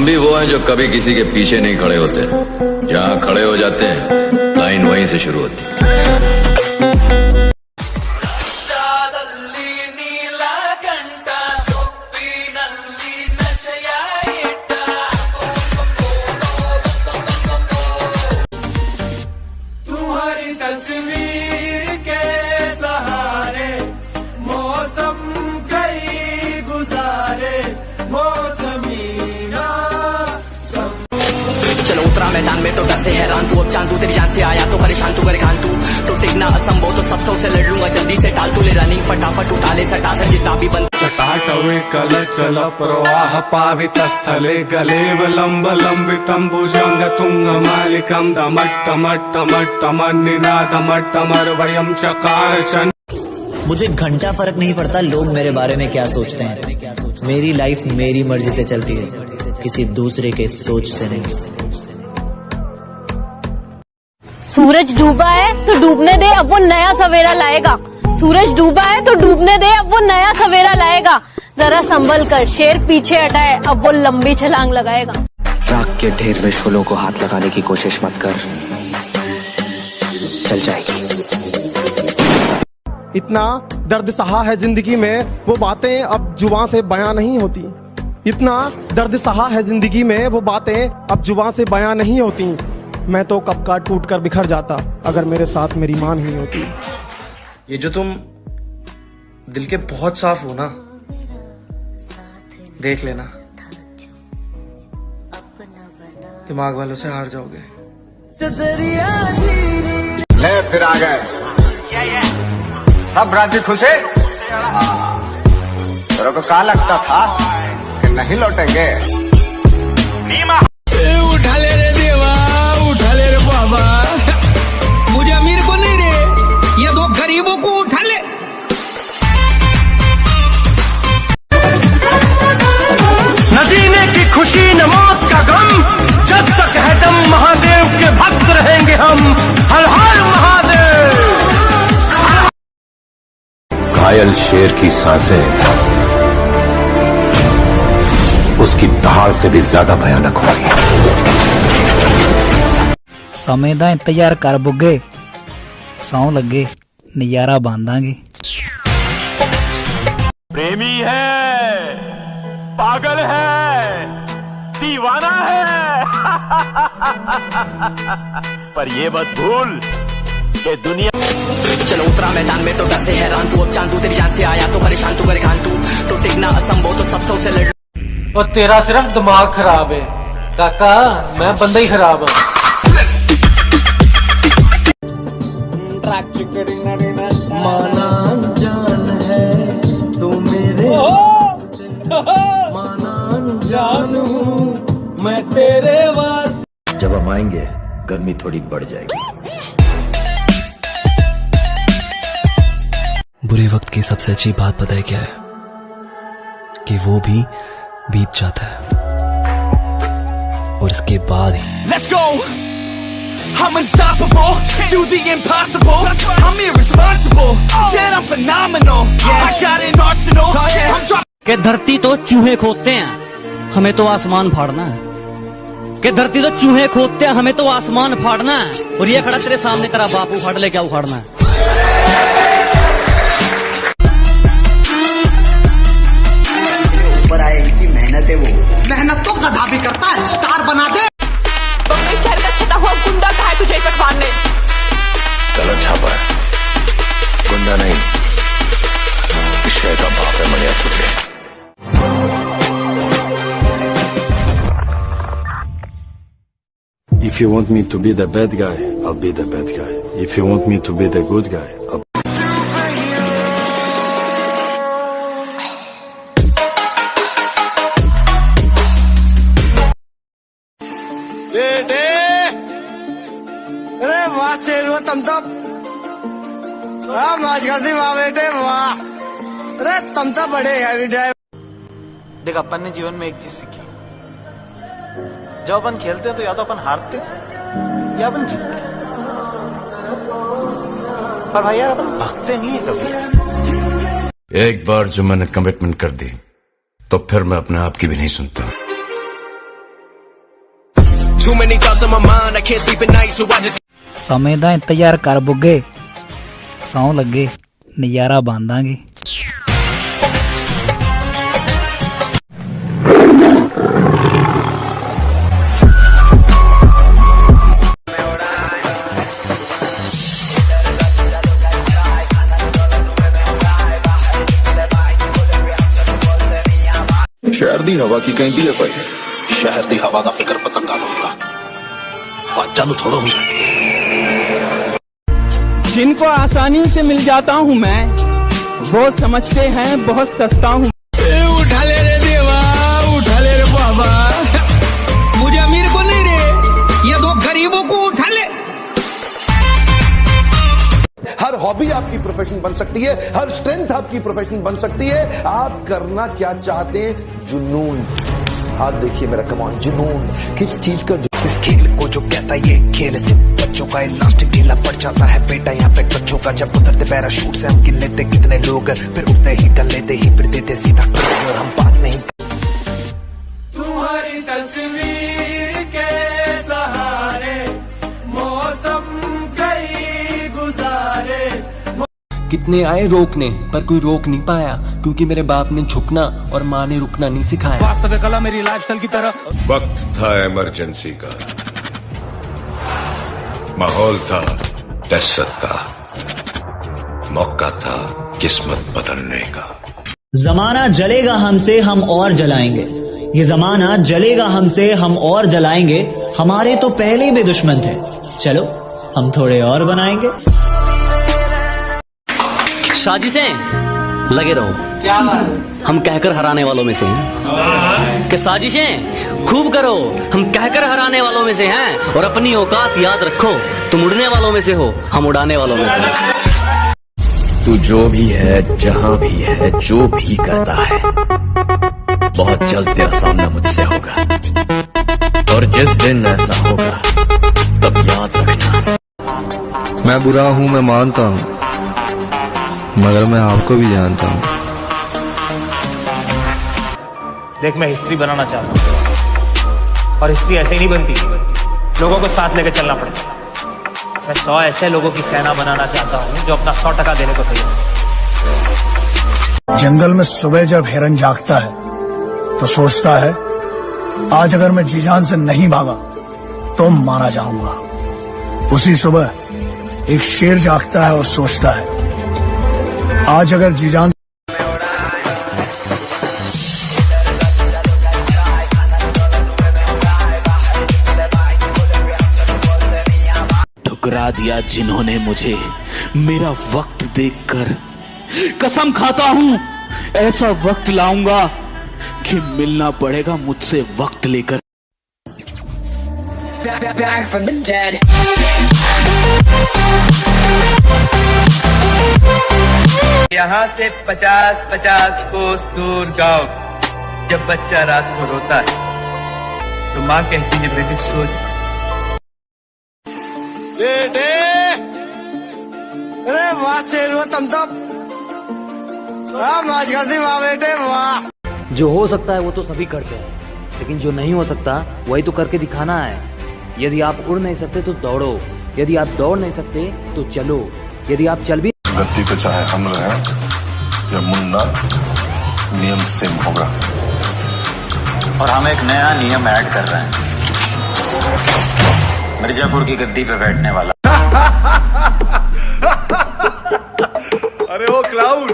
भी वो हैं जो कभी किसी के पीछे नहीं खड़े होते, जहाँ खड़े हो जाते हैं लाइन वहीं से शुरू होती है। चलो उतरा मैदान में तो डर से हैरान तू, अब चांद तू तेरी जान से आया तो परेशान तू करे खान तू, तो टिकना असंभव तो सब से लड़ लूंगा जल्दी से, टाल तू ले रनिंग फटाफट उठाले सटा सर जितना भी बंद चटाटवे कल चल प्रवाह पावितस्थले गलेवलम्ब लम्बितं भुजंग तुंग मालिकं दमट्टमट्टमट्टमन्निनादमट्टमर्वयं चकार चन। मुझे घंटा फर्क नहीं पड़ता लोग मेरे बारे में क्या सोचते हैं, मेरी लाइफ मेरी मर्जी से चलती है, किसी दूसरे के सोच से नहीं। सूरज डूबा है तो डूबने दे, अब वो नया सवेरा लाएगा। सूरज डूबा है तो डूबने दे, अब वो नया सवेरा लाएगा। जरा संभल कर, शेर पीछे हटा है, अब वो लंबी छलांग लगाएगा। राख के ढेर में शोलों को हाथ लगाने की कोशिश मत कर, चल जाएगी। इतना दर्द सहा है जिंदगी में, वो बातें अब जुबान से बयां नहीं होती। इतना दर्द सहा है जिंदगी में, वो बातें अब जुबान से बयां नहीं होती। मैं तो कब का टूट कर बिखर जाता अगर मेरे साथ मेरी मां नहीं होती। ये जो तुम दिल के बहुत साफ हो ना, देख लेना दिमाग वालों से हार जाओगे। ले फिर आ गए सब राजी खुशे। तेरे को कहा लगता था कि नहीं लौटेंगे। उठा ले रे देवा, उठा ले रे बाबा, मुझे अमीर को नहीं रे, ये दो गरीबों को उठा ले। न जीने की खुशी न मौत का गम, जब तक है दम महादेव के भक्त रहेंगे हम। हर हर महादेव। घायल शेर की सांसें उसकी दहाड़ से भी ज्यादा भयानक होती है। समय दा इंतजार कर बुग्गे, सौ लगे नजारा बांधांगे। प्रेमी है, पागल है, दीवाना है पर ये मत भूल कि दुनिया। चलो उतरा मैदान में तो डर से हैरान तू, अब चांद तू तेरी जान से आया तो परेशान तू करे खान तू, तो टिकना असंभव तो सब से लड़। और तेरा सिर्फ दिमाग खराब है काका, मैं बंदा ही खराब है। माना जान है तू मेरे, माना जान हूँ मैं तेरे वास। जब हम आएंगे गर्मी थोड़ी बढ़ जाएगी। बुरे वक्त की सबसे अच्छी बात पता है क्या है? कि वो भी बीत जाता है और इसके बाद ही। Let's go! I'm unstoppable, do the impossible. I'm irresponsible, yet I'm phenomenal. I got an arsenal, I'm dropping. कि धरती तो चूहे खोदते हैं, हमें तो आसमान फाड़ना है। कि धरती तो चूहे खोदते हैं, हमें तो आसमान फाड़ना है। और ये खड़ा तेरे सामने तेरा बाप उखाड़ ले, क्या उखाड़ना है? ऊपर आए इनकी मेहनत है, वो मेहनत तो गधा भी करता है, स्टार बना दे। शहर का छटा हुआ गुंडा कहा है तुझे सकवान ने? गलत छापा है, गुंडा नहीं, इस शहर का बाप है मनियासुर। If you want me to be the bad guy, I'll be the bad guy. If you want me to be the good guy, I'll बेटे। अरे वाह शेर हो तुम तो, मौज करती वाह बेटे वाह। अरे तुम तो बड़े हैवी ड्राइवर। देख अपन ने जीवन में एक चीज सीखी, जब अपन खेलते हैं तो या तो अपन हारते या अपन जीतते, पर भाई यार अपन भागते नहीं है कभी। एक बार जो मैंने कमिटमेंट कर दी तो फिर मैं अपने आप की भी नहीं सुनता। Too many thoughts on my mind, I can't sleep at night, so I just समय ਦਾ ਇੰਤਜ਼ਾਰ ਕਰ ਬੁੱਗੇ ਸੌਂ ਲੱਗੇ ਨਜ਼ਾਰਾ ਬਾਂਦਾਂਗੇ शहर दी हवा की कहती है भाई शहर दी हवा का फिक्र पतंगा लूंगा बादशाह नु थोड़ा हो जिनको आसानी से मिल जाता हूँ मैं वो समझते हैं बहुत सस्ता हूँ उठा ले रे देवा उठा ले रे बाबा मुझे अमीर को नहीं रे ये दो गरीबों को उठा ले हर हॉबी आपकी प्रोफेशन बन सकती है, हर स्ट्रेंथ आपकी प्रोफेशन बन सकती है। आप करना क्या चाहते हैं? जुनून। हाथ देखिए मेरा, कमान जुनून किस चीज का इस खेल को जो कहता है ये खेल से बच्चों का इलास्टिक ढीला पड़ जाता है बेटा यहाँ पे बच्चों का जब उतरते पैराशूट से हम गिन लेते कितने लोग फिर उठते ही कर लेते ही फिर देते सीधा और हम बात नहीं तुम्हारी तस्वीर के सहारे मौसम कई गुजारे। कितने आए रोकने पर कोई रोक नहीं पाया क्योंकि मेरे बाप ने झुकना और माँ ने रुकना नहीं सिखाया। वास्तविक कला मेरी लाइफस्टाइल की तरह वक्त था इमरजेंसी का, माहौल था दहशत का, मौका था किस्मत बदलने का। जमाना जलेगा हमसे हम और जलाएंगे, ये जमाना जलेगा हमसे हम और जलाएंगे। हमारे तो पहले भी दुश्मन थे, चलो हम थोड़े और बनाएंगे। साजिशें लगे रहो, क्या हम कहकर हराने वालों में से हैं कि साजिशें खूब करो, हम कहकर हराने वालों में से हैं। और अपनी औकात याद रखो, तुम उड़ने वालों में से हो, हम उड़ाने वालों में से हैं। तू जो भी है, जहां भी है, जो भी करता है, बहुत जल्द तेरा सामना मुझसे होगा। और जिस दिन ऐसा होगा तब याद रखना। मैं बुरा हूँ, मैं मानता हूँ, मगर मैं आपको भी जानता हूँ। देख, मैं हिस्ट्री बनाना चाहता हूँ और हिस्ट्री ऐसे ही नहीं बनती, लोगों को साथ लेकर चलना पड़ता। मैं 100 ऐसे लोगों की सेना बनाना चाहता हूँ जो अपना 100% देने को तैयार। जंगल में सुबह जब हिरन जागता है तो सोचता है आज अगर मैं जी जान से नहीं भागा तो मारा जाऊंगा। उसी सुबह एक शेर जागता है और सोचता है आज अगर जी जान ठुकरा दिया जिन्होंने मुझे मेरा वक्त देखकर। कसम खाता हूं ऐसा वक्त लाऊंगा कि मिलना पड़ेगा मुझसे वक्त लेकर। Back from the dead. यहाँ से 50-50 कोस दूर गांव जब बच्चा रात को रोता है तो माँ कहती है बेटे सो जा। बेटे अरे वाह शेरो तुम तो मौज कर दी वाह बेटे वाह। जो हो सकता है वो तो सभी करते हैं, लेकिन जो नहीं हो सकता वही तो करके दिखाना है। यदि आप उड़ नहीं सकते तो दौड़ो, यदि आप दौड़ नहीं सकते तो चलो, यदि आप चल भी। धरती पे चाहे हम रहें या मुन्ना, नियम सेम होगा। और हम एक नया नियम ऐड कर रहे हैं, मिर्जापुर की गद्दी पे बैठने वाला। अरे वो क्लाउन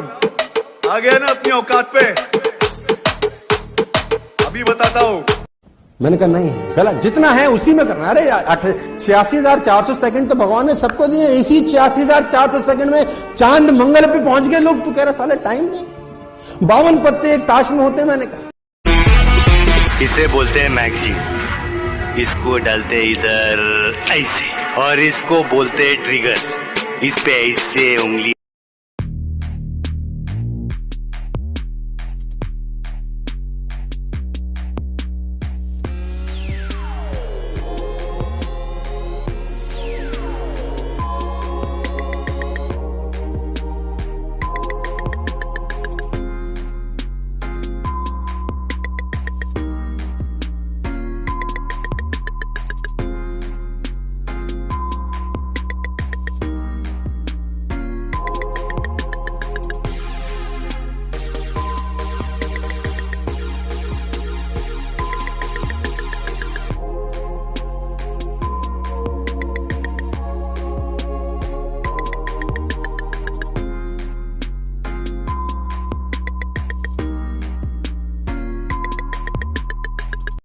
आ गया ना अपनी औकात पे, अभी बताता हूँ। मैंने कहा नहीं गलत, जितना है उसी में करना। अरे 86,400 सेकंड तो भगवान ने सबको दिए, इसी 86,400 सेकंड में चांद मंगल पे पहुंच गए लोग। तू कह रहा साले टाइम नहीं, 52 पत्ते एक ताश में होते। मैंने कहा इसे बोलते हैं मैगजीन, इसको डालते इधर ऐसे, और इसको बोलते हैं ट्रिगर, इस पे ऐसे उंगली